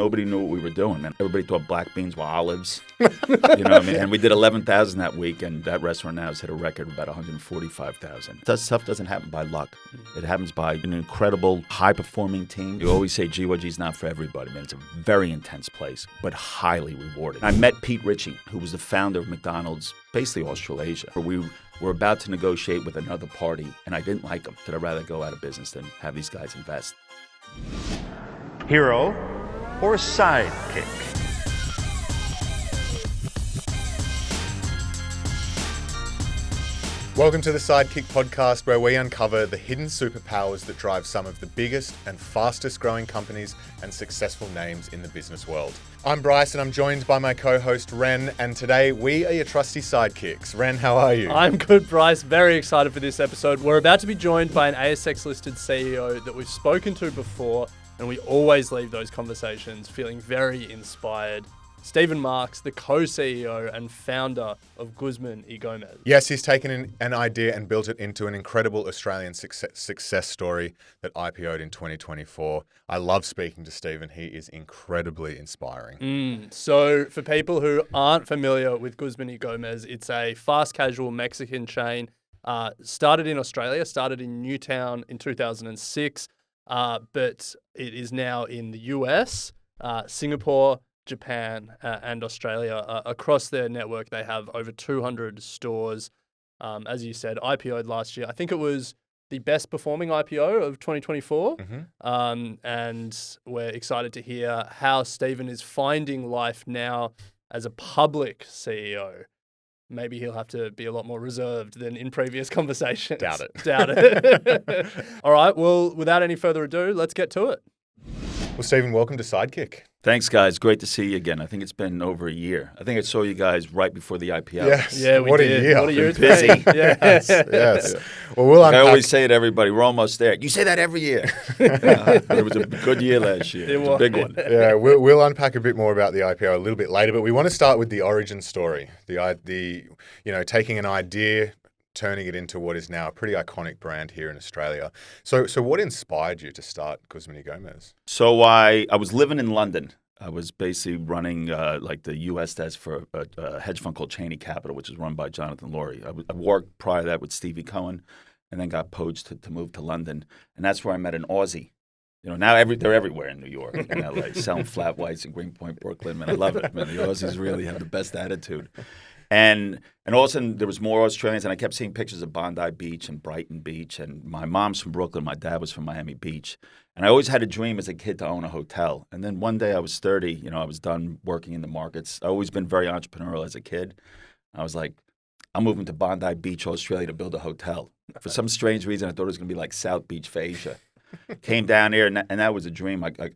nobody knew what we were doing. And everybody thought black beans were olives. You know what I mean? And we did 11,000 that week, and that restaurant now has hit a record of about 145,000. That stuff doesn't happen by luck. It happens by an incredible, high-performing team. You always say GYG's not for everybody, man. It's a very intense place, but highly rewarding. I met Pete Ritchie, who was the founder of McDonald's, basically Australasia. We were about to negotiate with another party, and I didn't like them. Said I'd rather go out of business than have these guys invest. Hero or sidekick? Welcome to the Sidekick podcast, where we uncover the hidden superpowers that drive some of the biggest and fastest growing companies and successful names in the business world. I'm Bryce, and I'm joined by my co-host Ren, and today we are your trusty sidekicks. Ren, how are you? I'm good, Bryce. Very excited for this episode. We're about to be joined by an ASX-listed CEO that we've spoken to before, and we always leave those conversations feeling very inspired. Stephen Marks, the co-CEO and founder of Guzman y Gomez. Yes, he's taken an idea and built it into an incredible Australian success story that IPO'd in 2024. I love speaking to Stephen. He is incredibly inspiring. So for people who aren't familiar with Guzman y Gomez, it's a fast casual Mexican chain. Started in Australia, started in Newtown in 2006, but it is now in the US, Singapore, Japan and Australia. Across their network, they have over 200 stores. As you said, IPO'd last year. I think it was the best performing IPO of 2024. And we're excited to hear how Stephen is finding life now as a public CEO. Maybe he'll have to be a lot more reserved than in previous conversations. Doubt it. Doubt it. All right, well, without any further ado, let's get to it. Well, Stephen, welcome to Sidekick. Thanks, guys. Great to see you again. I think it's been over a year. I think I saw you guys right before the IPO. Yes. Yeah, we what did. a year. What a year it's Busy. been. Yeah. Yes. Well, we'll I unpack. always say to everybody, we're almost there. You say that every year. It was a good year last year. It was a big one. Yeah, we'll unpack a bit more about the IPO a little bit later, but we want to start with the origin story. The taking an idea, turning it into what is now a pretty iconic brand here in Australia. So what inspired you to start Guzman y Gomez? So I was living in London. I was basically running like the U.S. desk for a hedge fund called Cheney Capital, which is run by Jonathan Laurie. I worked prior to that with Stevie Cohen, and then got poached to move to London, and that's where I met an Aussie. You know, now they're everywhere in New York and L.A., selling flat whites in Greenpoint, Brooklyn. Man, I love it. Man, the Aussies really have the best attitude. And all of a sudden, there was more Australians, and I kept seeing pictures of Bondi Beach and Brighton Beach. And my mom's from Brooklyn. My dad was from Miami Beach. And I always had a dream as a kid to own a hotel. And then one day I was 30. I was done working in the markets. I've always been very entrepreneurial as a kid. I was like, I'm moving to Bondi Beach, Australia to build a hotel. For some strange reason, I thought it was going to be like South Beach for Asia. Came down here, and that was a dream. I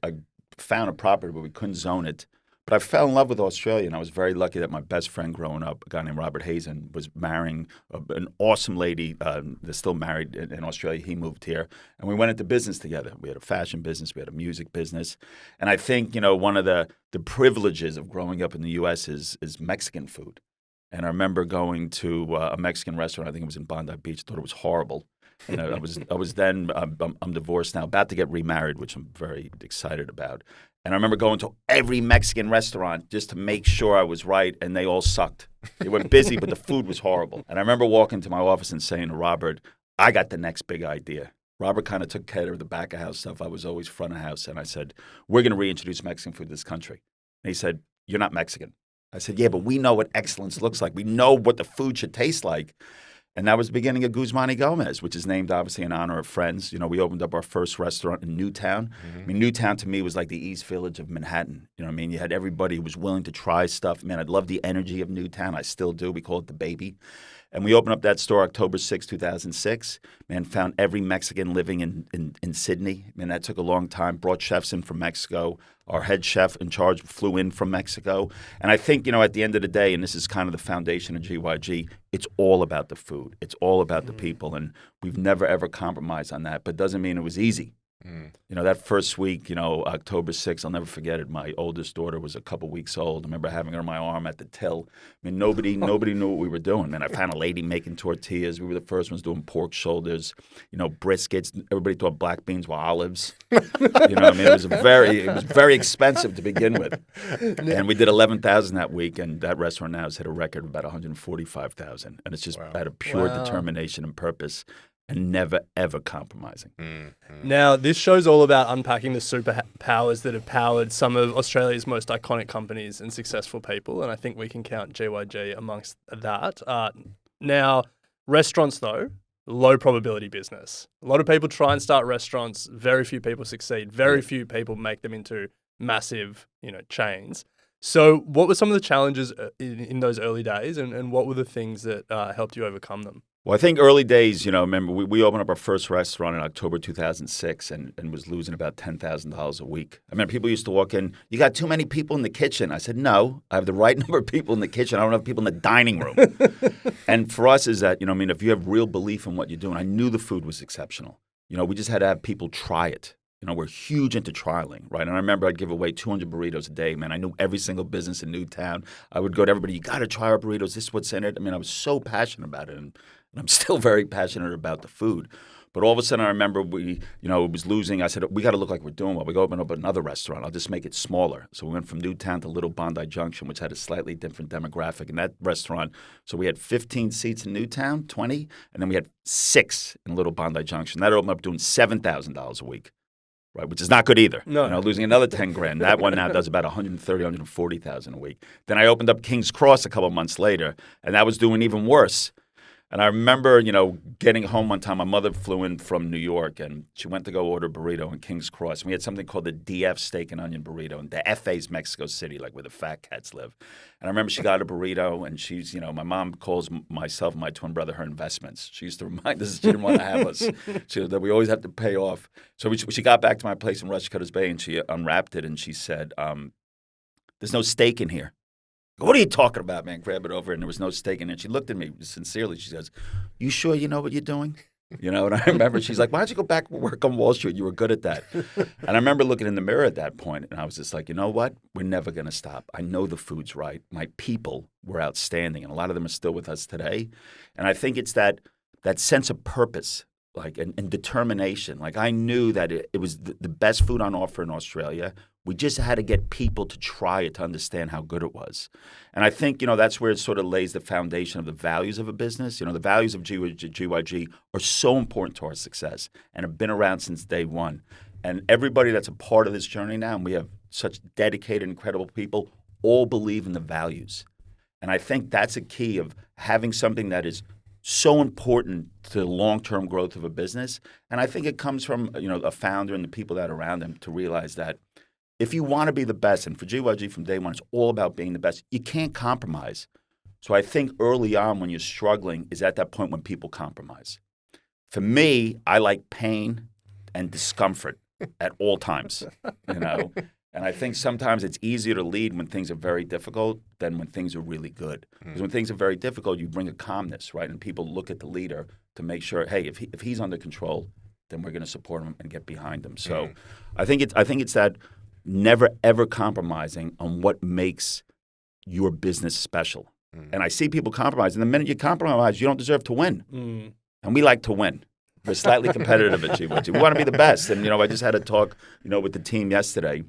found a property, but we couldn't zone it. But I fell in love with Australia, and I was very lucky that my best friend growing up, a guy named Robert Hazen, was marrying an awesome lady that's still married in Australia. He moved here, and we went into business together. We had a fashion business. We had a music business. And I think, one of the privileges of growing up in the U.S. is Mexican food. And I remember going to a Mexican restaurant. I think it was in Bondi Beach. I thought it was horrible. I was then, I'm divorced now, about to get remarried, which I'm very excited about. And I remember going to every Mexican restaurant just to make sure I was right, and they all sucked. They were busy, but the food was horrible. And I remember walking to my office and saying to Robert, I got the next big idea. Robert kind of took care of the back of house stuff. I was always front of house. And I said, we're going to reintroduce Mexican food to this country. And he said, you're not Mexican. I said, yeah, but we know what excellence looks like. We know what the food should taste like. And that was the beginning of Guzman y Gomez, which is named obviously in honor of friends. We opened up our first restaurant in Newtown. I mean, Newtown to me was like the East Village of Manhattan. You had everybody who was willing to try stuff. Man, I love the energy of Newtown. I still do. We call it the baby. And we opened up that store October 6, 2006. Man, found every Mexican living in Sydney. Man, that took a long time. Brought chefs in from Mexico. Our head chef in charge flew in from Mexico. And I think, at the end of the day, and this is kind of the foundation of GYG, it's all about the food. It's all about the people. And we've never, ever compromised on that. But it doesn't mean it was easy. You know, that first week, you know, October 6th, I'll never forget it. My oldest daughter was a couple weeks old. I remember having her on my arm at the till. I mean, nobody knew what we were doing, man. I found a lady making tortillas. We were the first ones doing pork shoulders, you know, briskets. Everybody thought black beans were olives. You know, I mean, it was very expensive to begin with. And we did 11,000 that week, and that restaurant now has hit a record of about 145,000. And it's just out of pure determination and purpose. And never, ever compromising. Now, this show's all about unpacking the superpowers that have powered some of Australia's most iconic companies and successful people, and I think we can count GYG amongst that. Now, restaurants, though, low probability business. A lot of people try and start restaurants. Very few people succeed. Very few people make them into massive, you know, chains. So what were some of the challenges in those early days, and what were the things that helped you overcome them? Well, I think early days, you know, remember, we opened up our first restaurant in October 2006 and was losing about $10,000 a week. I remember people used to walk in, you got too many people in the kitchen. I said, no, I have the right number of people in the kitchen. I don't have people in the dining room. And for us is that, you know, I mean, if you have real belief in what you're doing, I knew the food was exceptional. You know, we just had to have people try it. You know, we're huge into trialing, right? And I remember I'd give away 200 burritos a day, man. I knew every single business in Newtown. I would go to everybody, you got to try our burritos. This is what's in it. I mean, I was so passionate about it. And I'm still very passionate about the food. But all of a sudden, I remember it was losing. I said, we got to look like we're doing well. We go open up another restaurant. I'll just make it smaller. So we went from Newtown to Little Bondi Junction, which had a slightly different demographic. And that restaurant, so we had 15 seats in Newtown, 20, and then we had 6 in Little Bondi Junction. That opened up doing $7,000 a week. Right, which is not good either. No. You know, losing another 10 grand. That one now does about 140,000 a week. Then I opened up King's Cross a couple of months later, and that was doing even worse. And I remember, you know, getting home one time. My mother flew in from New York, and she went to go order a burrito in King's Cross. And we had something called the DF steak and onion burrito, and the FA's Mexico City, like where the fat cats live. And I remember she got a burrito, and she's, you know, my mom calls myself and my twin brother her investments. She used to remind us she didn't want to have us, that we always have to pay off. So she got back to my place in Rush Cutters Bay, and she unwrapped it, and she said, there's no steak in here. What are you talking about, man? Grab it over, and there was no steak in it. She looked at me sincerely. She says, you sure you know what you're doing? You know, and I remember she's like, why don't you go back and work on Wall Street? You were good at that. And I remember looking in the mirror at that point, and I was just like, you know what? We're never going to stop. I know the food's right. My people were outstanding, and a lot of them are still with us today. And I think it's that sense of purpose, like, and determination. Like, I knew that it was the best food on offer in Australia. We just had to get people to try it to understand how good it was. And I think, you know, that's where it sort of lays the foundation of the values of a business. You know, the values of GYG are so important to our success and have been around since day one. And everybody that's a part of this journey now, and we have such dedicated, incredible people, all believe in the values. And I think that's a key of having something that is so important to the long-term growth of a business. And I think it comes from, you know, a founder and the people that are around them to realize that if you want to be the best, and for GYG from day one, it's all about being the best, you can't compromise. So I think early on when you're struggling is at that point when people compromise. For me, I like pain and discomfort at all times, you know. And I think sometimes it's easier to lead when things are very difficult than when things are really good. Because when things are very difficult, you bring a calmness, right? And people look at the leader to make sure, hey, if he's under control, then we're going to support him and get behind him. So I think it's that never, ever compromising on what makes your business special. And I see people compromise. And the minute you compromise, you don't deserve to win. And we like to win. We're slightly competitive at GYG. We want to be the best. And, you know, I just had a talk, you know, with the team yesterday.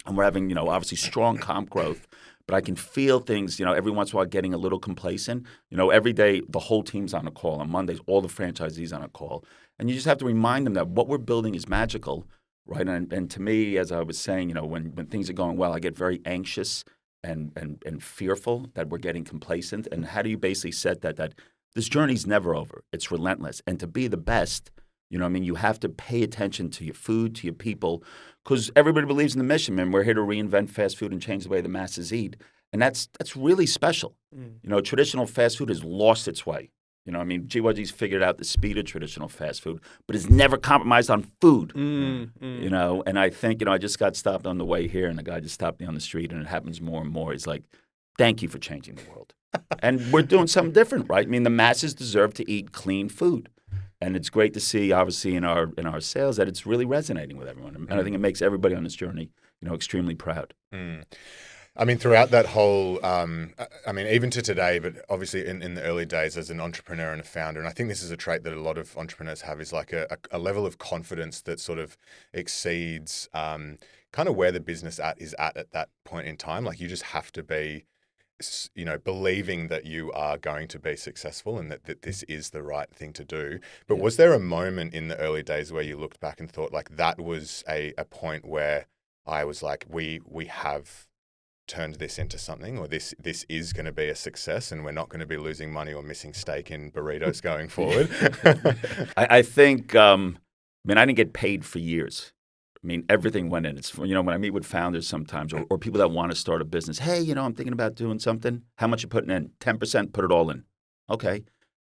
And we're having, you know, obviously strong comp growth. But I can feel things, you know, every once in a while getting a little complacent. You know, every day the whole team's on a call. On Mondays, all the franchisees on a call. And you just have to remind them that what we're building is magical. Right, and to me, as I was saying, you know, when things are going well, I get very anxious and fearful that we're getting complacent. And how do you basically set that this journey's never over? It's relentless. And to be the best, you know, I mean, you have to pay attention to your food, to your people, because everybody believes in the mission, man. We're here to reinvent fast food and change the way the masses eat, and that's really special. You know, traditional fast food has lost its way. You know, I mean, GYG's figured out the speed of traditional fast food, but it's never compromised on food, you know. And I think, you know, I just got stopped on the way here, and the guy just stopped me on the street, and it happens more and more. He's like, thank you for changing the world. And we're doing something different, right? I mean, the masses deserve to eat clean food. And it's great to see, obviously, in our sales that it's really resonating with everyone. And I think it makes everybody on this journey, extremely proud. I mean, throughout that whole, even to today, but obviously in the early days as an entrepreneur and a founder, and I think this is a trait that a lot of entrepreneurs have, is like a level of confidence that sort of exceeds kind of where the business is at that point in time. Like, you just have to be, believing that you are going to be successful and that this is the right thing to do. But was there a moment in the early days where you looked back and thought, like, that was a point where I was like, we have turned this into something, or this is going to be a success, and we're not going to be losing money or missing steak in burritos going forward? I think, I didn't get paid for years. Everything went in. It's, when I meet with founders sometimes, or people that want to start a business, hey, I'm thinking about doing something. How much you putting in? 10%, put it all in. Okay.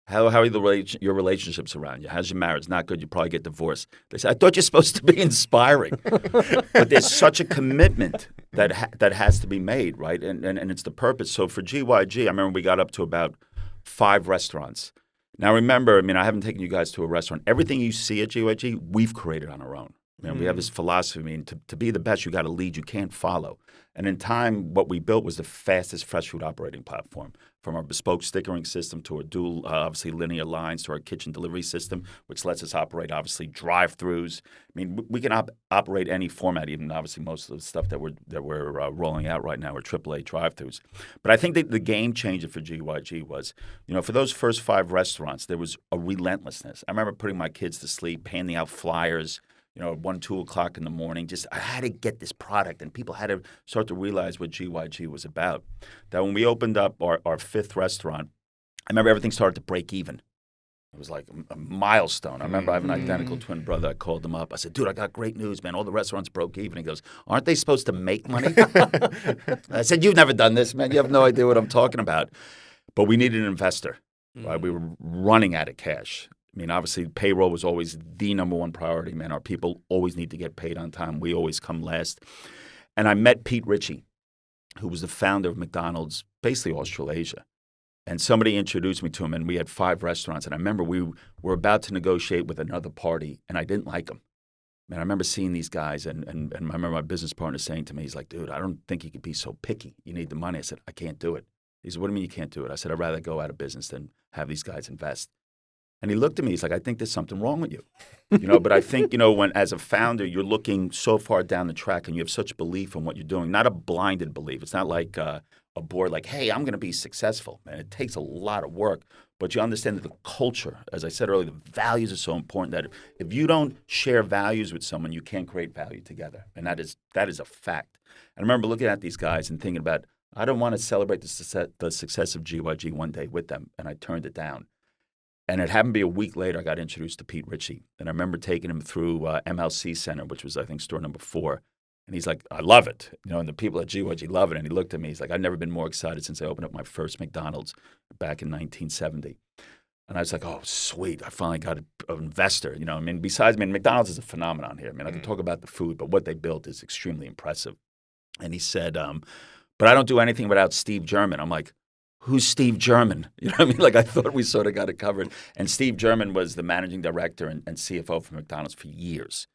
How are your relationships around you? How's your marriage? Not good. You probably get divorced. They say, I thought you're supposed to be inspiring. But there's such a commitment that has to be made, right? And it's the purpose. So for GYG, I remember we got up to about 5 restaurants. Now remember, I haven't taken you guys to a restaurant. Everything you see at GYG, we've created on our own. We have this philosophy. To be the best, you got to lead. You can't follow. And in time, what we built was the fastest fresh food operating platform, from our bespoke stickering system to our dual, obviously, linear lines to our kitchen delivery system, which lets us operate, obviously, drive-throughs. We can operate any format, even, obviously, most of the stuff that we're rolling out right now are AAA drive-throughs. But I think that the game changer for GYG was, for those first 5 restaurants, there was a relentlessness. I remember putting my kids to sleep, handing out flyers, 1, 2 o'clock in the morning. Just, I had to get this product, and people had to start to realize what GYG was about. That when we opened up our 5th restaurant, I remember everything started to break even. It was like a milestone. I remember I have an identical twin brother. I called him up. I said, dude, I got great news, man. All the restaurants broke even. He goes, aren't they supposed to make money? I said, you've never done this, man. You have no idea what I'm talking about. But we needed an investor. Right? We were running out of cash. Obviously, payroll was always the number one priority, man. Our people always need to get paid on time. We always come last. And I met Pete Ritchie, who was the founder of McDonald's, basically Australasia. And somebody introduced me to him, and we had 5 restaurants. And I remember we were about to negotiate with another party, and I didn't like them. Man, I remember seeing these guys, and I remember my business partner saying to me, he's like, dude, I don't think you could be so picky. You need the money. I said, I can't do it. He said, what do you mean you can't do it? I said, I'd rather go out of business than have these guys invest. And he looked at me. He's like, I think there's something wrong with you. But I think, when as a founder, you're looking so far down the track and you have such belief in what you're doing, not a blinded belief. It's not like a board like, hey, I'm going to be successful. Man, it takes a lot of work. But you understand that the culture, as I said earlier, the values are so important that if you don't share values with someone, you can't create value together. And that is a fact. And I remember looking at these guys and thinking about, I don't want to celebrate the success of GYG one day with them. And I turned it down. And it happened to be a week later, I got introduced to Pete Ritchie. And I remember taking him through MLC Center, which was, I think, store number 4. And he's like, I love it. And the people at GYG love it. And he looked at me. He's like, I've never been more excited since I opened up my first McDonald's back in 1970. And I was like, oh, sweet. I finally got an investor. Besides, McDonald's is a phenomenon here. I can talk about the food, but what they built is extremely impressive. And he said, but I don't do anything without Steve German. I'm like, who's Steve German? Like, I thought we sort of got it covered. And Steve German was the managing director and CFO for McDonald's for years.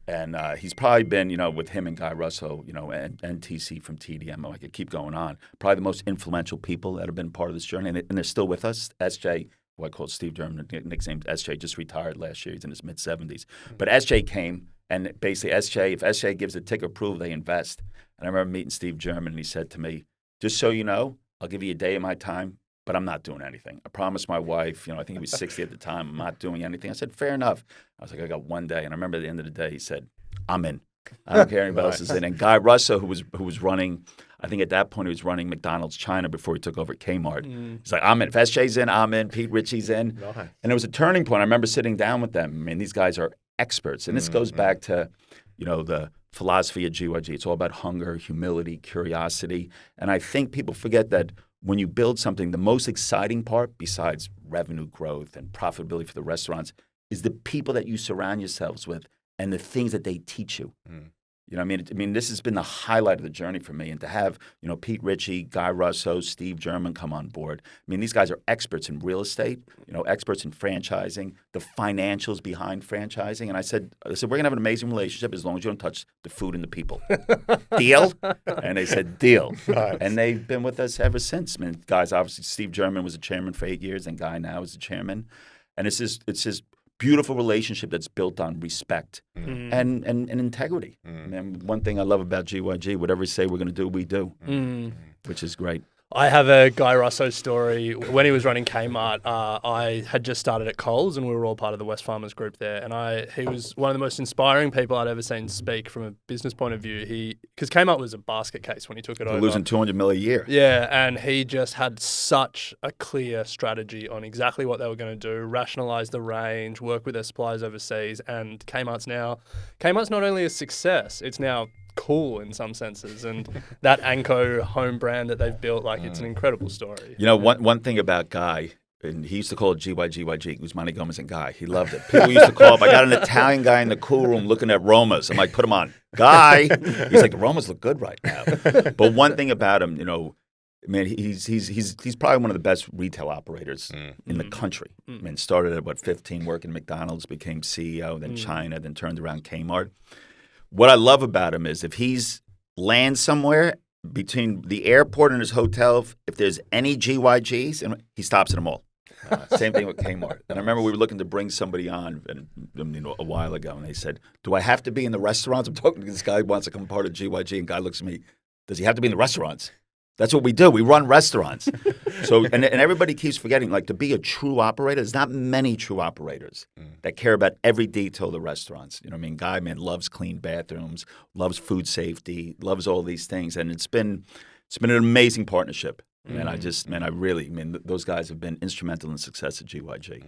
And he's probably been, with him and Guy Russo, and TC from TDM, I could keep going on, probably the most influential people that have been part of this journey. And they're still with us. SJ, who I call Steve German, nicknamed SJ, just retired last year. He's in his mid-70s. But SJ came, and basically if SJ gives a tick approval, they invest. And I remember meeting Steve German, and he said to me, just so you know, I'll give you a day of my time, but I'm not doing anything. I promised my wife, I think he was 60 at the time, I'm not doing anything. I said, fair enough. I was like, I got one day. And I remember at the end of the day, he said, I'm in. I don't care anybody else is in. And Guy Russo, who was running, I think at that point he was running McDonald's China before he took over Kmart. He's like, I'm in. If SJ's in, I'm in. Pete Ritchie's in. Nice. And it was a turning point. I remember sitting down with them. These guys are experts. And this goes back to, the philosophy of GYG. It's all about hunger, humility, curiosity. And I think people forget that when you build something, the most exciting part, besides revenue growth and profitability for the restaurants, is the people that you surround yourselves with and the things that they teach you. You know, I mean, this has been the highlight of the journey for me, and to have Pete Ritchie, Guy Russo, Steve German come on board. I mean, these guys are experts in real estate, experts in franchising, the financials behind franchising. And I said, we're gonna have an amazing relationship as long as you don't touch the food and the people. Deal? And they said, deal. Nice. And they've been with us ever since. I mean, guys, obviously, Steve German was the chairman for 8 years, and Guy now is the chairman. And it's this beautiful relationship that's built on respect and integrity. And one thing I love about GYG, whatever we say we're going to do, we do, which is great. I have a Guy Russo story. When he was running Kmart, I had just started at Coles, and we were all part of the West Farmers group there. And he was one of the most inspiring people I'd ever seen speak from a business point of view. Because Kmart was a basket case when he took it over. Losing $200 million a year. Yeah, and he just had such a clear strategy on exactly what they were going to do, rationalize the range, work with their suppliers overseas. And Kmart's not only a success, it's now cool in some senses, and that Anko home brand that they've built, it's an incredible story. One thing about Guy, and he used to call it GYGYG, Guzman y Gomez and Guy. He loved it. People used to call him. I got an Italian guy in the cool room looking at Romas. I'm like, put him on. Guy. He's like, the Romas look good right now. But one thing about him, man, he's probably one of the best retail operators in the country. I mean, started at 15, working at McDonald's, became CEO, then China, then turned around Kmart. What I love about him is if he's lands somewhere between the airport and his hotel, if there's any GYGs, and he stops at them all. Same thing with Kmart. And I remember we were looking to bring somebody on a while ago, and they said, do I have to be in the restaurants? I'm talking to this guy who wants to become part of GYG, and guy looks at me, does he have to be in the restaurants? That's what we do. We run restaurants. So, and everybody keeps forgetting, to be a true operator, there's not many true operators that care about every detail of the restaurants. Guy, loves clean bathrooms, loves food safety, loves all these things. And it's been an amazing partnership. And those guys have been instrumental in the success of GYG.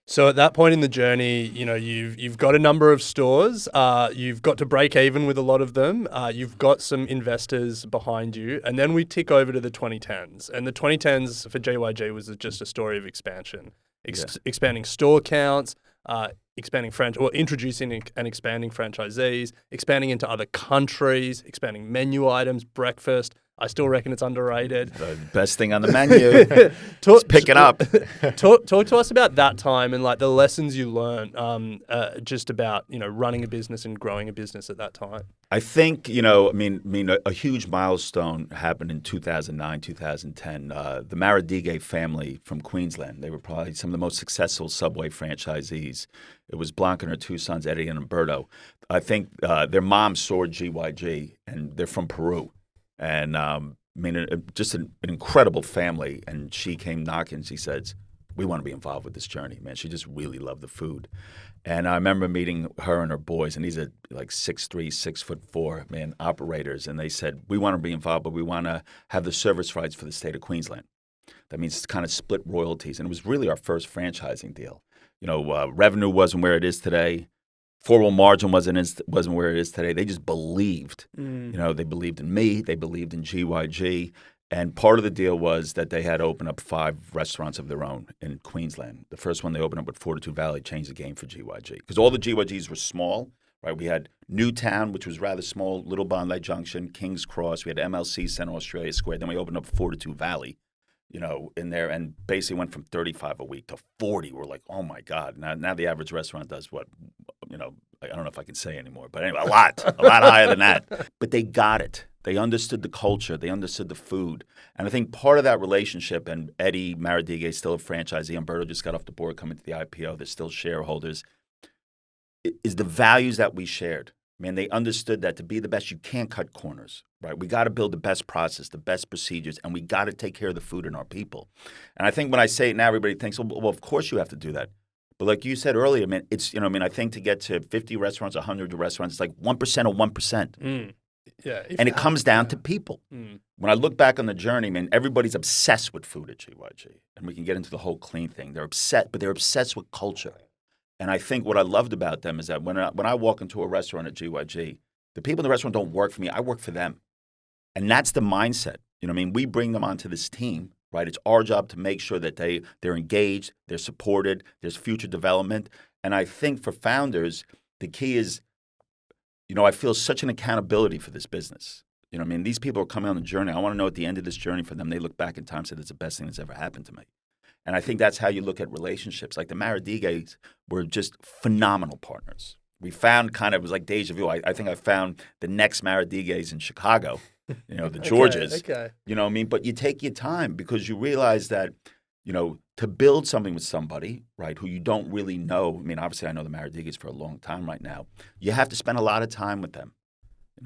So at that point in the journey, you've got a number of stores. You've got to break even with a lot of them. You've got some investors behind you, and then we tick over to the 2010s. And the 2010s for GYG was just a story of expansion, expanding store counts, introducing and expanding franchisees, expanding into other countries, expanding menu items, breakfast. I still reckon it's underrated. The best thing on the menu. Just pick it up. Talk to us about that time and the lessons you learned just about running a business and growing a business at that time. I think a huge milestone happened in 2009, 2010. The Maradigue family from Queensland. They were probably some of the most successful Subway franchisees. It was Blanca and her two sons, Eddie and Umberto. I think their mom soared GYG, and they're from Peru. And just an incredible family. And she came knocking. She says, we want to be involved with this journey, man. She just really loved the food. And I remember meeting her and her boys, and these are 6'3", 6'4", man, operators. And they said, we want to be involved, but we want to have the service rights for the state of Queensland. That means kind of split royalties. And it was really our first franchising deal. Revenue wasn't where it is today. Four-wall margin wasn't where it is today. They just believed. They believed in me. They believed in GYG. And part of the deal was that they had to open up 5 restaurants of their own in Queensland. The first one they opened up with Fortitude Valley changed the game for GYG. Because all the GYGs were small, right? We had Newtown, which was rather small, Little Bondi Junction, King's Cross. We had MLC Center, Australia Square. Then we opened up Fortitude Valley, in there, and basically went from 35 a week to 40. We're like, oh my God. Now the average restaurant does what, I don't know if I can say anymore, but anyway, a lot higher than that. But they got it. They understood the culture. They understood the food. And I think part of that relationship, and Eddie Maradigue is still a franchisee, Umberto just got off the board coming to the IPO, they're still shareholders, is the values that we shared. Man, they understood that to be the best, you can't cut corners, right? We got to build the best process, the best procedures, and we got to take care of the food and our people. And I think when I say it now, everybody thinks, well, of course you have to do that. But like you said earlier, man, it's, I think to get to 50 restaurants, 100 restaurants, it's like 1% of 1%. Yeah, and it comes down to people. When I look back on the journey, man, everybody's obsessed with food at GYG. And we can get into the whole clean thing. They're obsessed with culture. And I think what I loved about them is that when I walk into a restaurant at GYG, the people in the restaurant don't work for me. I work for them. And that's the mindset. We bring them onto this team, right? It's our job to make sure that they're engaged, they're supported, there's future development. And I think for founders, the key is I feel such an accountability for this business. These people are coming on the journey. I want to know at the end of this journey for them, they look back in time and say, it's the best thing that's ever happened to me. And I think that's how you look at relationships. Like the Maradigues were just phenomenal partners. We found it was like deja vu. I think I found the next Maradigues in Chicago, the Georges. Okay. You know what I mean? But you take your time because you realize that, to build something with somebody, right, who you don't really know. Obviously I know the Maradigues for a long time right now. You have to spend a lot of time with them.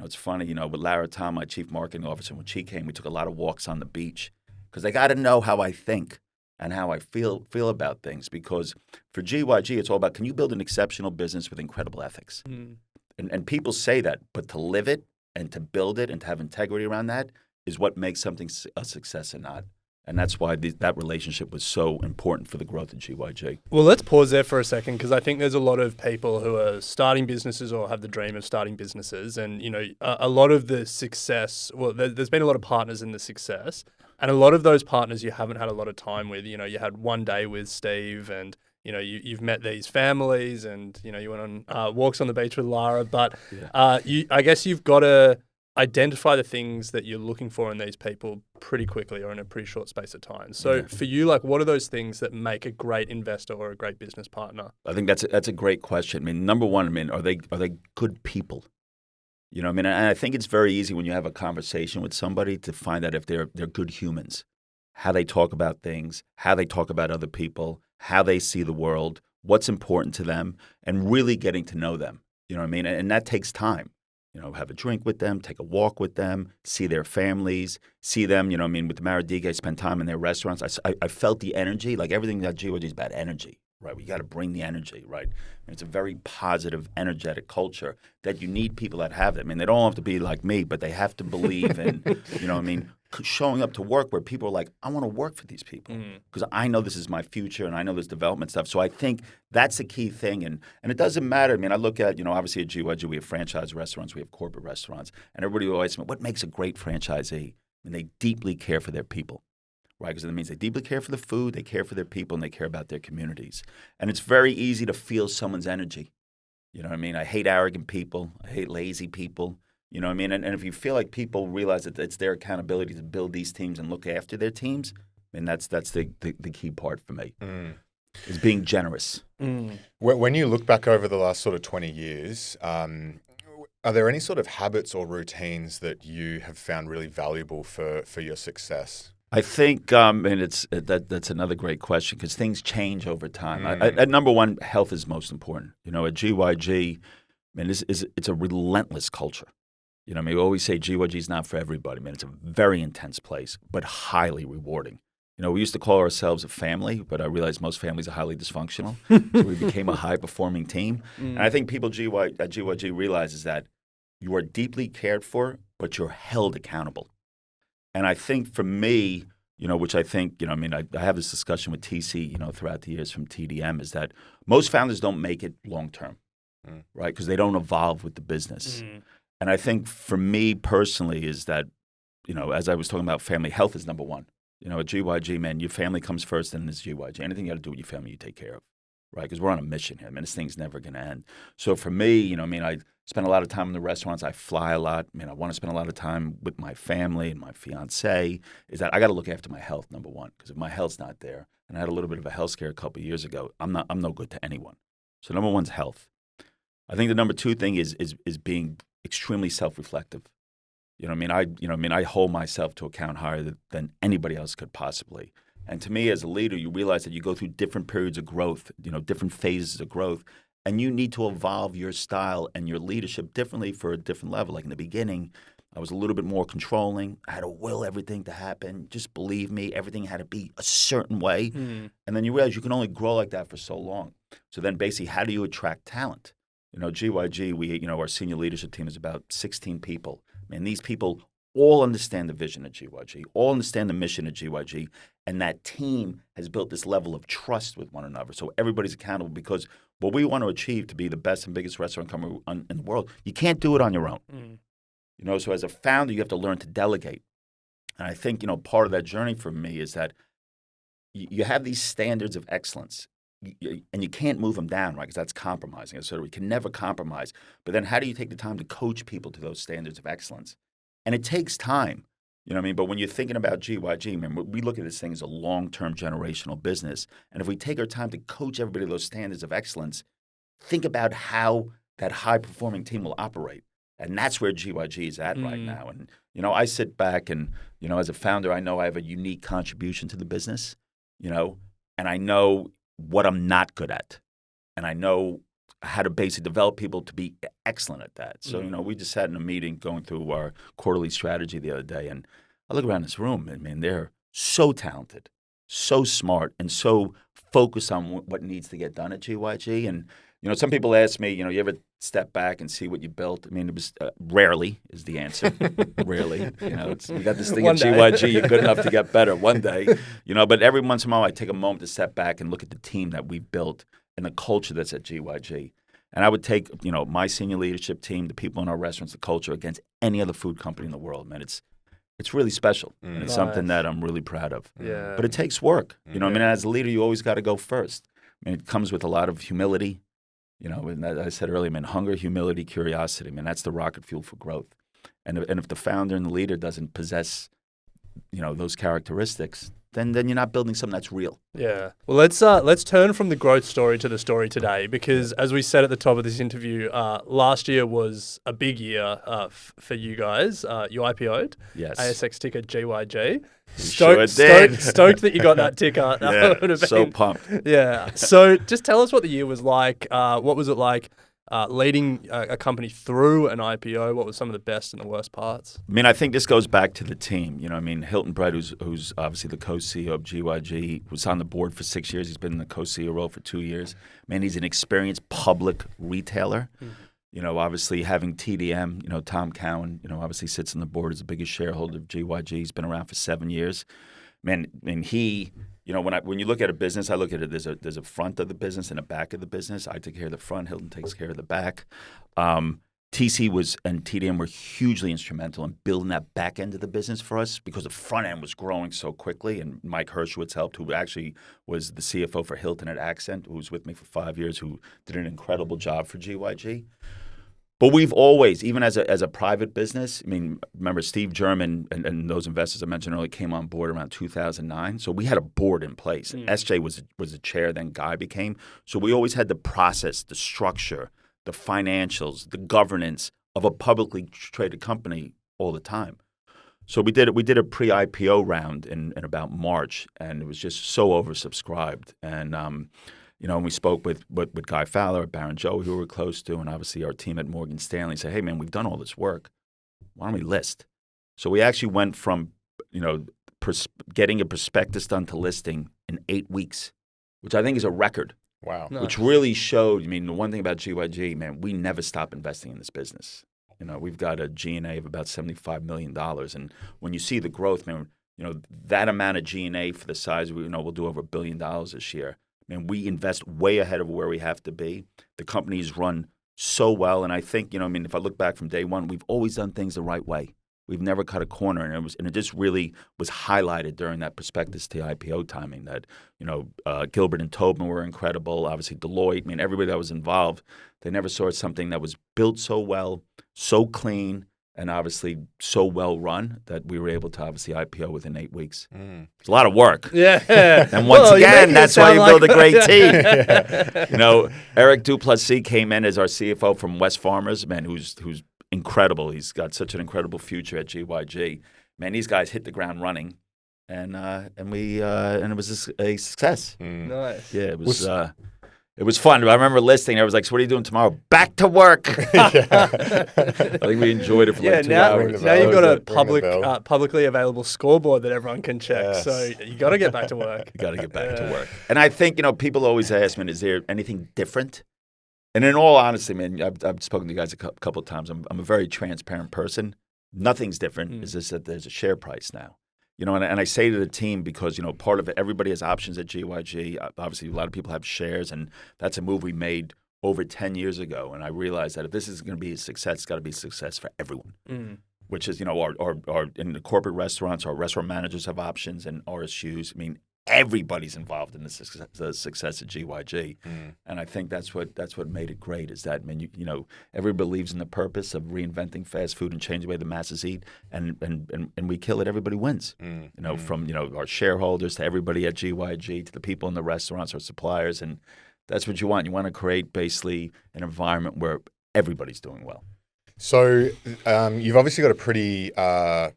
It's funny, with Lara Tom, my chief marketing officer, when she came, we took a lot of walks on the beach because they got to know how I think and how I feel about things. Because for GYG, it's all about, can you build an exceptional business with incredible ethics? And people say that, but to live it and to build it and to have integrity around that is what makes something a success or not. And that's why that relationship was so important for the growth of GYG. Well, let's pause there for a second because I think there's a lot of people who are starting businesses or have the dream of starting businesses. And, a lot of the success, there's been a lot of partners in the success. And a lot of those partners you haven't had a lot of time with. You had one day with Steve and, you've met these families and, you went on walks on the beach with Lara. But I guess you've got to identify the things that you're looking for in these people pretty quickly or in a pretty short space of time. So for you, what are those things that make a great investor or a great business partner? I think that's a great question. Number one, are they good people? And I think it's very easy when you have a conversation with somebody to find out if they're good humans, how they talk about things, how they talk about other people, how they see the world, what's important to them, and really getting to know them. And that takes time. Have a drink with them, take a walk with them, see their families, see them, with the Maradigue, I spend time in their restaurants. I felt the energy, like everything that GYG is about energy, right? We got to bring the energy, right? And it's a very positive, energetic culture that you need people that have it. They don't have to be like me, but they have to believe in, showing up to work where people are like, I want to work for these people because I know this is my future and I know this development stuff. So I think that's the key thing. And it doesn't matter. I look at, obviously at GYG, we have franchise restaurants, we have corporate restaurants. And everybody always asks me, what makes a great franchisee? They deeply care for their people, right? Because that means they deeply care for the food, they care for their people, and they care about their communities. And it's very easy to feel someone's energy. I hate arrogant people. I hate lazy people. And if you feel like people realize that it's their accountability to build these teams and look after their teams, that's the key part for me, is being generous. When you look back over the last sort of 20 years, are there any sort of habits or routines that you have found really valuable for your success? I think, that's another great question because things change over time. At number one, health is most important. At GYG, it's a relentless culture. We always say GYG is not for everybody. It's a very intense place, but highly rewarding. We used to call ourselves a family, but I realized most families are highly dysfunctional. So we became a high-performing team. And I think people at GYG realizes that you are deeply cared for, but you're held accountable. And I think for me, which I think, I have this discussion with TC, throughout the years from TDM, is that most founders don't make it long-term, right? Because they don't evolve with the business. And I think for me personally is that, as I was talking about family, health is number one. At GYG, your family comes first, and it's GYG. Anything you got to do with your family, you take care of, right? Because we're on a mission here. This thing's never going to end. So for me, I spend a lot of time in the restaurants. I fly a lot. I want to spend a lot of time with my family and my fiance. Is that I got to look after my health, number one, because if my health's not there, and I had a little bit of a health scare a couple of years ago, I'm no good to anyone. So number one's health. I think the number two thing is being extremely self-reflective. I hold myself to account higher than anybody else could possibly. And to me, as a leader, you realize that you go through different periods of growth, different phases of growth, and you need to evolve your style and your leadership differently for a different level. Like in the beginning, I was a little bit more controlling. I had to will everything to happen. Just believe me, everything had to be a certain way. And then you realize you can only grow like that for so long. So then basically, how do you attract talent? GYG, our senior leadership team is about 16 people. These people all understand the vision of GYG, all understand the mission of GYG, and that team has built this level of trust with one another. So everybody's accountable because what we want to achieve to be the best and biggest restaurant company in the world, you can't do it on your own. So as a founder, you have to learn to delegate. And I think, part of that journey for me is that you have these standards of excellence. and you can't move them down, right? Because that's compromising. So we can never compromise. But then how do you take the time to coach people to those standards of excellence? And it takes time. You know what I mean? But when you're thinking about GYG, man, we look at this thing as a long-term generational business. And if we take our time to coach everybody to those standards of excellence, think about how that high-performing team will operate. And that's where GYG is at right now. And, I sit back and, as a founder, I know I have a unique contribution to the business, and I know what I'm not good at. And I know how to basically develop people to be excellent at that. So, we just sat in a meeting going through our quarterly strategy the other day, and I look around this room, and man, they're so talented, so smart, and so focused on what needs to get done at GYG. And, some people ask me, you ever step back and see what you built? I mean, it was rarely is the answer. Rarely. You got this thing at GYG, you're good enough to get better one day. But every once in a while, I take a moment to step back and look at the team that we built and the culture that's at GYG. And I would take, my senior leadership team, the people in our restaurants, the culture against any other food company in the world, man. It's really special. And it's something that I'm really proud of. Yeah. But it takes work. I mean, as a leader, you always got to go first. I mean, it comes with a lot of humility. And as I said earlier, man, hunger, humility, curiosity, man, that's the rocket fuel for growth. And if the founder and the leader doesn't possess, those characteristics, then you're not building something that's real. Yeah. Well, let's turn from the growth story to the story today, because as we said at the top of this interview, last year was a big year for you guys. You IPO'd. Yes. ASX ticker GYG. Sure did. Stoked that you got that ticker. That would have been, so pumped. Yeah. So just tell us what the year was like. What was it like leading a company through an IPO? What was some of the best and the worst parts? I mean, I think this goes back to the team. Hilton Brett, who's obviously the co-CEO of GYG, was on the board for 6 years. He's been in the co-CEO role for 2 years. Man, he's an experienced public retailer. Obviously having TDM, Tom Cowan, obviously sits on the board as the biggest shareholder of GYG. He's been around for 7 years. Man, and he, when you look at a business, I look at it, there's a front of the business and a back of the business. I take care of the front. Hilton takes care of the back. TC and TDM were hugely instrumental in building that back end of the business for us because the front end was growing so quickly. And Mike Hershowitz helped, who actually was the CFO for Hilton at Accent, who was with me for 5 years, who did an incredible job for GYG. But we've always, even as a private business, I mean, remember Steve German and those investors I mentioned earlier came on board around 2009. So we had a board in place. SJ was the chair, then Guy became. So we always had the process, the structure, the financials, the governance of a publicly traded company all the time. So we did a pre-IPO round in about March, and it was just so oversubscribed. And and we spoke with Guy Fowler, Baron Joe, who we were close to, and obviously our team at Morgan Stanley said, hey, man, we've done all this work. Why don't we list? So we actually went from, getting a prospectus done to listing in 8 weeks, which I think is a record. Wow. Nice. Which really showed, the one thing about GYG, man, we never stop investing in this business. We've got a G&A of about $75 million. And when you see the growth, man, that amount of G&A for the size, we'll do over $1 billion this year. And we invest way ahead of where we have to be. The company's run so well. And I think, if I look back from day one, we've always done things the right way. We've never cut a corner. And it just really was highlighted during that prospectus to IPO timing that, Gilbert and Tobin were incredible. Obviously, Deloitte, everybody that was involved, they never saw something that was built so well, so clean, and obviously so well run that we were able to obviously IPO within 8 weeks. It's a lot of work. Yeah. And once again, that's why you build a great team. Eric Duplessis came in as our CFO from West Farmers, man, who's incredible. He's got such an incredible future at GYG. Man, these guys hit the ground running, and it was a success. Nice. Yeah, it was fun. I remember listing. I was like, "So what are you doing tomorrow?" Back to work. I think we enjoyed it for like 2 hours. Now you've got a publicly available scoreboard that everyone can check. Yes. So you got to get back to work. You got to get back to work. And I think people always ask me, "Is there anything different?" And in all honesty, man, I've spoken to you guys a couple of times. I'm a very transparent person. Nothing's different. It's just that there's a share price now. And I say to the team because, part of it, everybody has options at GYG. Obviously, a lot of people have shares, and that's a move we made over 10 years ago. And I realized that if this is going to be a success, it's got to be a success for everyone, which is, our in the corporate restaurants, our restaurant managers have options and RSUs. everybody's involved in the success of GYG, and I think that's what made it great. Is that, I mean, you know, everybody believes in the purpose of reinventing fast food and changing the way the masses eat, and we kill it. Everybody wins. You know, from our shareholders to everybody at GYG to the people in the restaurants, our suppliers, and that's what you want. You want to create basically an environment where everybody's doing well. So you've obviously got a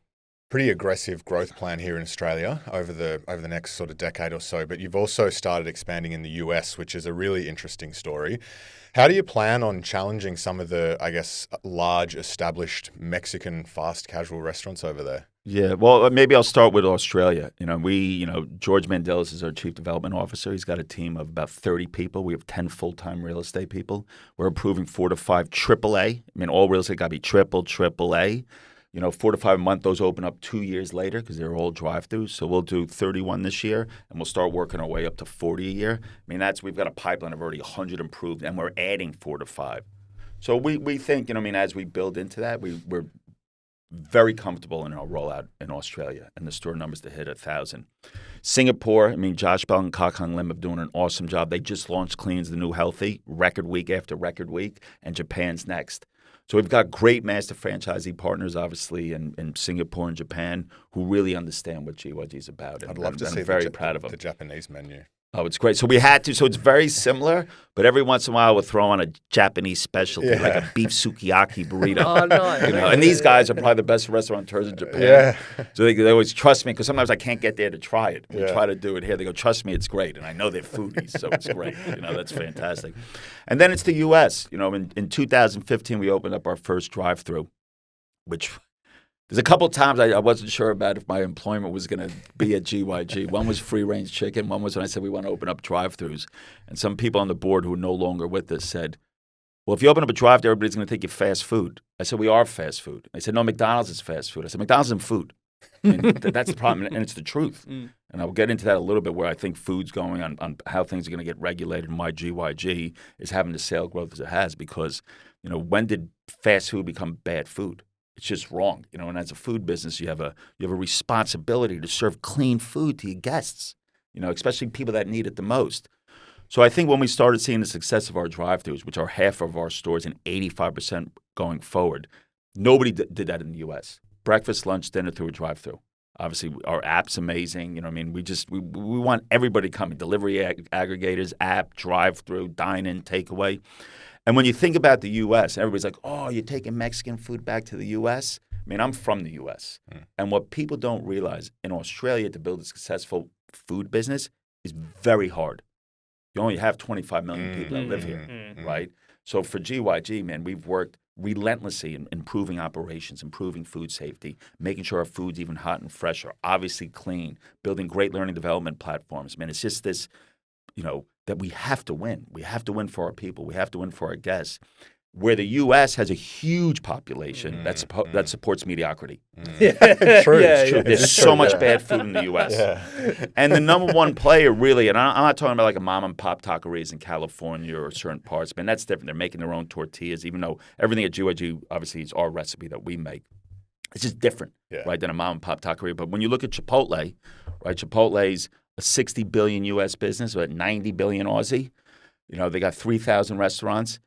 pretty aggressive growth plan here in Australia over the next sort of decade or so, but you've also started expanding in the US, which is a really interesting story. How do you plan on challenging some of the, I guess, large established Mexican fast casual restaurants over there? Yeah, well, maybe I'll start with Australia. George Mandelis is our chief development officer. He's got a team of about 30 people. We have 10 full-time real estate people. We're approving 4 to 5 AAA. I mean, all real estate got to be AAA. 4 to 5 a month, those open up 2 years later because they're all drive-throughs. So we'll do 31 this year, and we'll start working our way up to 40 a year. I mean, we've got a pipeline of already 100 approved, and we're adding 4 to 5. So we think, as we build into that, we're very comfortable in our rollout in Australia and the store numbers to hit 1,000. Singapore, Josh Bell and Kak Hung Lim are doing an awesome job. They just launched Clean's the New Healthy, record week after record week, and Japan's next. So we've got great master franchisee partners, obviously, in Singapore and Japan, who really understand what GYG is about. And I'd love to see proud of them. The Japanese menu. Oh, it's great. So we had to. So it's very similar, but every once in a while we'll throw on a Japanese specialty, like a beef sukiyaki burrito. Oh, nice. And these guys are probably the best restaurateurs in Japan. Yeah. So they always trust me because sometimes I can't get there to try it. We Yeah. try to do it here. They go, trust me, it's great. And I know they're foodies, so it's great. That's fantastic. And then it's the U.S. In 2015, we opened up our first drive-through, which... There's a couple of times I wasn't sure about if my employment was going to be at GYG. One was free-range chicken. One was when I said we want to open up drive-thrus. And some people on the board who are no longer with us said, well, if you open up a drive-thru, everybody's going to think you're fast food. I said, we are fast food. They said, no, McDonald's is fast food. I said, McDonald's isn't food. That's the problem, and it's the truth. And I'll get into that a little bit where I think food's going on how things are going to get regulated. And why GYG is having the sale growth as it has because, when did fast food become bad food? It's just wrong, and as a food business, you have a responsibility to serve clean food to your guests, especially people that need it the most. So I think when we started seeing the success of our drive-thrus, which are half of our stores and 85% going forward, nobody did that in the U.S. Breakfast, lunch, dinner through a drive-thru. Obviously, our app's amazing. We want everybody coming, delivery aggregators, app, drive-thru, dine-in, takeaway. And when you think about the U.S., everybody's like, oh, you're taking Mexican food back to the U.S.? I'm from the U.S. And what people don't realize, in Australia, to build a successful food business is very hard. You only have 25 million people that live here, right? So for GYG, we've worked relentlessly in improving operations, improving food safety, making sure our food's even hot and fresh, are obviously clean, building great learning development platforms. It's just this, that we have to win. We have to win for our people. We have to win for our guests. Where the U.S. has a huge population that supports mediocrity. Yeah. True. There's so much bad food in the U.S. Yeah. And the number one player really, and I'm not talking about like a mom and pop taquerias in California or certain parts, but that's different. They're making their own tortillas, even though everything at GYG obviously is our recipe that we make. It's just different, right, than a mom and pop taqueria. But when you look at Chipotle, right, Chipotle's a 60 billion U.S. business, about 90 billion Aussie. They got 3,000 restaurants.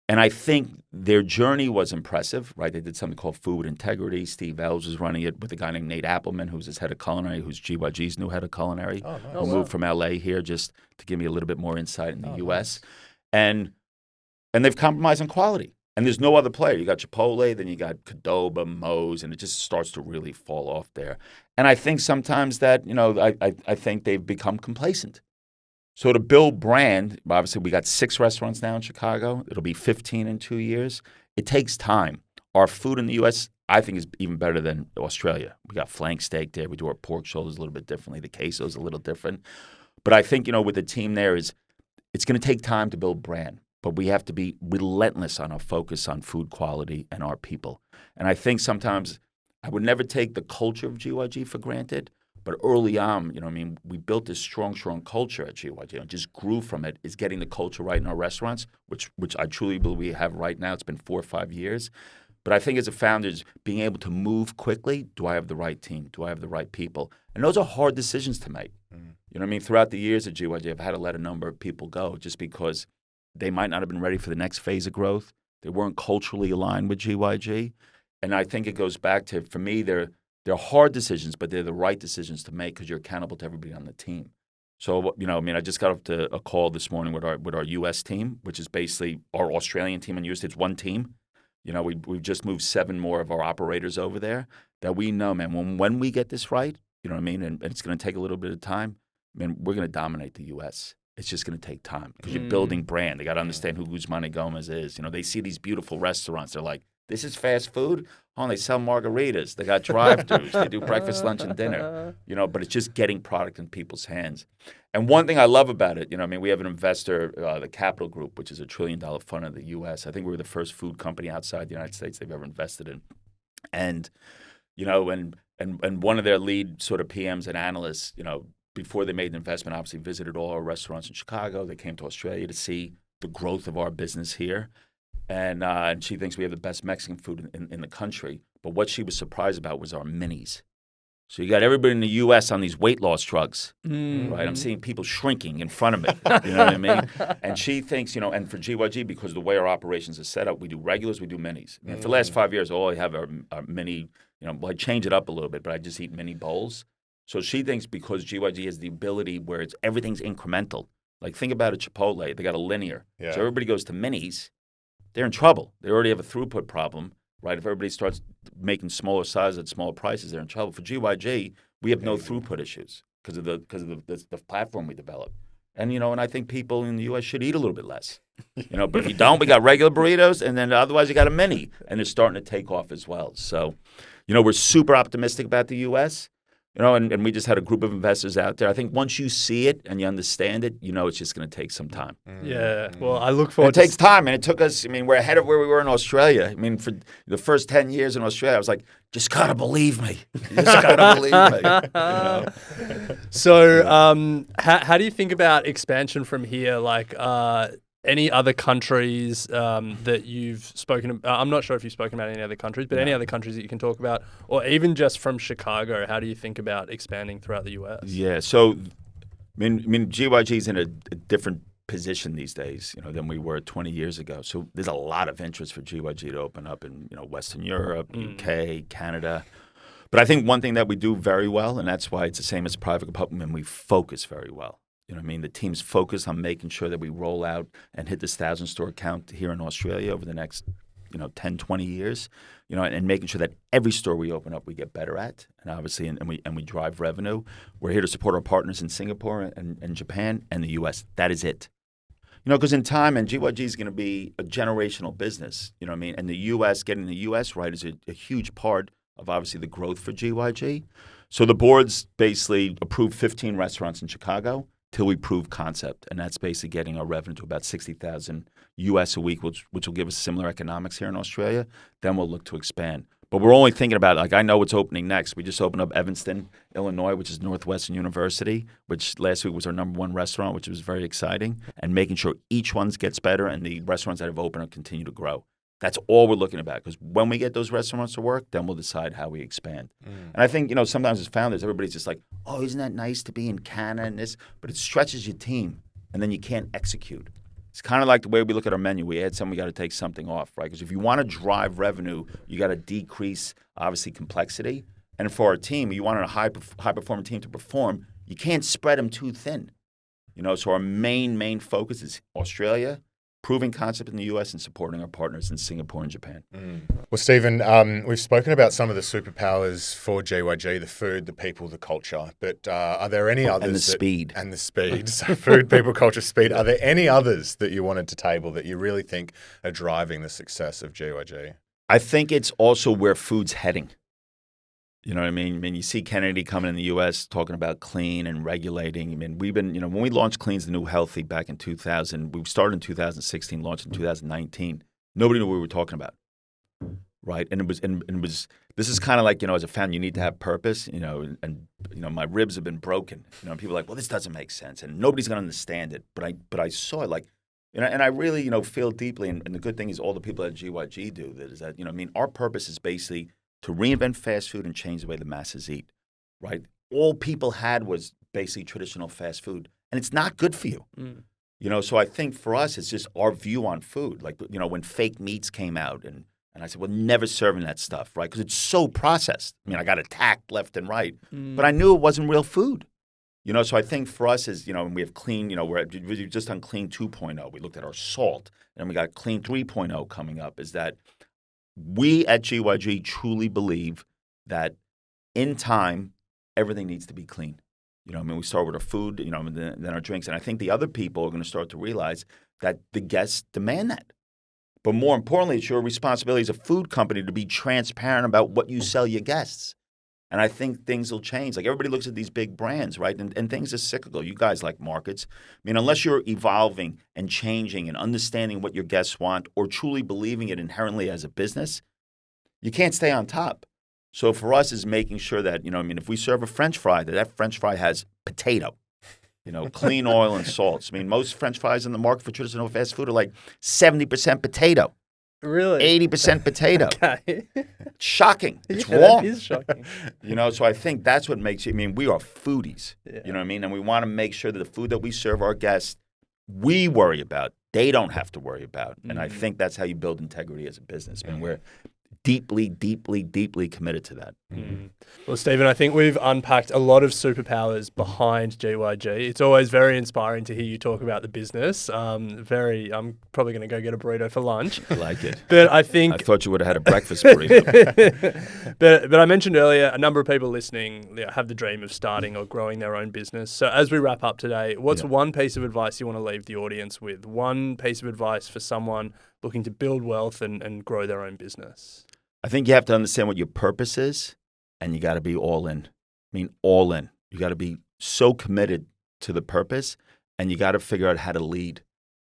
And I think their journey was impressive, right? They did something called Food with Integrity. Steve Ells was running it with a guy named Nate Appleman, who's his head of culinary, who's GYG's new head of culinary, who moved from L.A. here just to give me a little bit more insight in the U.S. Nice. And they've compromised on quality. And there's no other player. You got Chipotle, then you got Qdoba, Moe's, and it just starts to really fall off there. And I think sometimes that, I think they've become complacent. So to build brand, obviously we got 6 restaurants now in Chicago. It'll be 15 in 2 years. It takes time. Our food in the U.S., I think, is even better than Australia. We got flank steak there. We do our pork shoulders a little bit differently. The queso is a little different. But I think, with the team there it's going to take time to build brand. But we have to be relentless on our focus on food quality and our people. And I think sometimes I would never take the culture of GYG for granted. But early on, we built this strong culture at GYG. And just grew from it. Is getting the culture right in our restaurants, which I truly believe we have right now. It's been 4 or 5 years. But I think as a founder, is being able to move quickly. Do I have the right team? Do I have the right people? And those are hard decisions to make. You know what I mean? Throughout the years at GYG, I've had to let a number of people go just because they might not have been ready for the next phase of growth. They weren't culturally aligned with GYG. And I think it goes back to, for me, they're hard decisions, but they're the right decisions to make because you're accountable to everybody on the team. So, I just got off to a call this morning with our U.S. team, which is basically our Australian team and U.S. It's one team. We've just moved 7 more of our operators over there that we know, man, when we get this right, you know what I mean, and it's going to take a little bit of time, man, we're going to dominate the U.S. It's just going to take time because you're building brand. They got to understand who Guzman y Gomez is. They see these beautiful restaurants. They're like, this is fast food? Oh, they sell margaritas. They got drive-thrus. They do breakfast, lunch, and dinner. But it's just getting product in people's hands. And one thing I love about it, we have an investor, the Capital Group, which is $1 trillion fund in the U.S. I think we were the first food company outside the United States they've ever invested in. And, and one of their lead sort of PMs and analysts, before they made the investment, obviously visited all our restaurants in Chicago. They came to Australia to see the growth of our business here. And she thinks we have the best Mexican food in the country. But what she was surprised about was our minis. So you got everybody in the U.S. on these weight loss drugs, right? I'm seeing people shrinking in front of me, you know what I mean? And she thinks, and for GYG, because the way our operations are set up, we do regulars, we do minis. For the last 5 years, all I have are mini, I change it up a little bit, but I just eat mini bowls. So she thinks because GYG has the ability where everything's incremental. Like think about a Chipotle, they got a linear. Yeah. So everybody goes to minis, they're in trouble. They already have a throughput problem, right? If everybody starts making smaller sizes at smaller prices, they're in trouble. For GYG, we have no throughput issues because of the platform we developed. And and I think people in the U.S. should eat a little bit less. But if you don't, we got regular burritos, and then otherwise you got a mini, and it's starting to take off as well. So, we're super optimistic about the U.S. And we just had a group of investors out there. I think once you see it and you understand it, it's just going to take some time. Yeah. Well, I look forward to it. It takes time, and it took us, we're ahead of where we were in Australia. For the first 10 years in Australia, I was like, just got to believe me. You just got to believe me. So how do you think about expansion from here? Like any other countries that you've spoken about? I'm not sure if you've spoken about any other countries, but any other countries that you can talk about, or even just from Chicago, how do you think about expanding throughout the U.S.? Yeah, so GYG is in a different position these days, than we were 20 years ago. So there's a lot of interest for GYG to open up in Western Europe, UK, Canada. But I think one thing that we do very well, and that's why it's the same as private public, we focus very well. The team's focused on making sure that we roll out and hit this 1,000-store count here in Australia over the next, 10, 20 years, and making sure that every store we open up we get better at, and obviously, and we drive revenue. We're here to support our partners in Singapore and Japan and the U.S. That is it. Because in time, and GYG is going to be a generational business, and the U.S., getting the U.S. right is a huge part of obviously the growth for GYG. So the board's basically approved 15 restaurants in Chicago till we prove concept, and that's basically getting our revenue to about $60,000 US a week, which will give us similar economics here in Australia. Then we'll look to expand. But we're only thinking about it. Like I know what's opening next. We just opened up Evanston, Illinois, which is Northwestern University, which last week was our #1 restaurant, which was very exciting, and making sure each one gets better and the restaurants that have opened will continue to grow. That's all we're looking about, because when we get those restaurants to work, then we'll decide how we expand. And I think, sometimes as founders, everybody's just like, oh, isn't that nice to be in Canada and this? But it stretches your team, and then you can't execute. It's kind of like the way we look at our menu. We add something, we got to take something off, right? Because if you want to drive revenue, you got to decrease, obviously, complexity. And for our team, you want a high-performing team to perform, you can't spread them too thin. So our main focus is Australia, proving concept in the U.S. and supporting our partners in Singapore and Japan. Well, Stephen, we've spoken about some of the superpowers for GYG, the food, the people, the culture. But are there any others? And the speed. And the speed. So food, people, culture, speed. Are there any others that you wanted to table that you really think are driving the success of GYG? I think it's also where food's heading. You know what I mean? You see Kennedy coming in the U.S. talking about clean and regulating. We've been, when we launched Clean's the New Healthy back in 2000, we started in 2016, launched in 2019. Nobody knew what we were talking about, right? And it was. This is kind of like, as a founder, you need to have purpose, and my ribs have been broken. And people are like, well, this doesn't make sense, and nobody's going to understand it. But I saw it like, And I really, feel deeply, and the good thing is all the people at GYG do that is that, our purpose is basically to reinvent fast food and change the way the masses eat, right? All people had was basically traditional fast food, and it's not good for you. So I think for us, it's just our view on food. Like, when fake meats came out, and I said, well, never serving that stuff, right? Because it's so processed. I mean, I got attacked left and right, but I knew it wasn't real food. So I think for us is, we have clean, we've just done clean 2.0. We looked at our salt, and we got clean 3.0 coming up, is that we at GYG truly believe that in time, everything needs to be clean. We start with our food, and then our drinks. And I think the other people are going to start to realize that the guests demand that. But more importantly, it's your responsibility as a food company to be transparent about what you sell your guests. And I think things will change. Like, everybody looks at these big brands, right? And things are cyclical. You guys like markets. I mean, unless you're evolving and changing and understanding what your guests want or truly believing it inherently as a business, you can't stay on top. So for us is making sure that, if we serve a French fry, that French fry has potato, clean oil and salts. I mean, most French fries in the market for traditional fast food are like 70% potato. Really? 80% potato. Okay. It's shocking. It's Yeah, wrong. It is shocking. So I think that's what makes it. I mean, we are foodies. Yeah. You know what I mean? And we want to make sure that the food that we serve our guests, we worry about. They don't have to worry about. And I think that's how you build integrity as a business. And we're deeply, deeply, deeply committed to that. Well, Stephen, I think we've unpacked a lot of superpowers behind GYG. It's always very inspiring to hear you talk about the business. I'm probably going to go get a burrito for lunch. I like it. But I thought you would have had a breakfast burrito. but I mentioned earlier, a number of people listening have the dream of starting or growing their own business. So as we wrap up today, what's one piece of advice you want to leave the audience with? One piece of advice for someone looking to build wealth and grow their own business? I think you have to understand what your purpose is, and you got to be all in. I mean, all in. You got to be so committed to the purpose, and you got to figure out how to lead,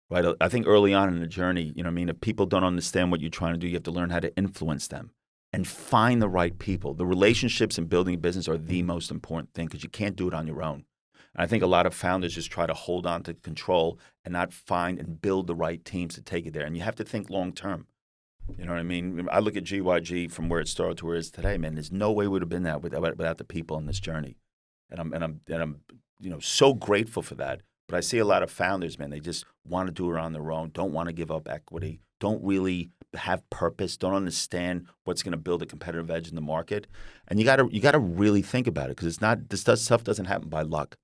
right? I think early on in the journey, if people don't understand what you're trying to do, you have to learn how to influence them and find the right people. The relationships in building a business are the most important thing because you can't do it on your own. And I think a lot of founders just try to hold on to control and not find and build the right teams to take it there. And you have to think long term. You know what I mean? I look at GYG from where it started to where it is today, man. There's no way we would have been that without the people on this journey. And I'm so grateful for that. But I see a lot of founders, man, they just want to do it on their own, don't want to give up equity, don't really have purpose, don't understand what's going to build a competitive edge in the market. And you got to really think about it, because stuff doesn't happen by luck.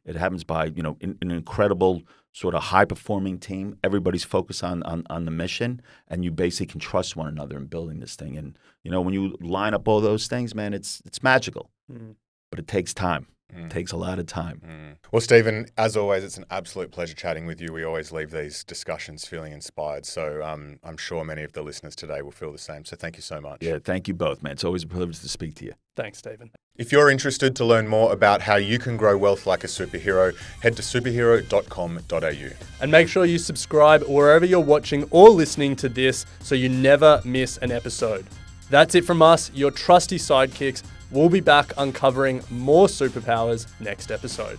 It happens by, an incredible sort of high-performing team. Everybody's focused on the mission, and you basically can trust one another in building this thing. And, when you line up all those things, man, it's magical. But it takes time. It takes a lot of time. Well, Stephen, as always, it's an absolute pleasure chatting with you. We always leave these discussions feeling inspired. So I'm sure many of the listeners today will feel the same. So thank you so much. Yeah, thank you both, man. It's always a privilege to speak to you. Thanks, Stephen. If you're interested to learn more about how you can grow wealth like a superhero, head to superhero.com.au. And make sure you subscribe wherever you're watching or listening to this so you never miss an episode. That's it from us, your trusty sidekicks. We'll be back uncovering more superpowers next episode.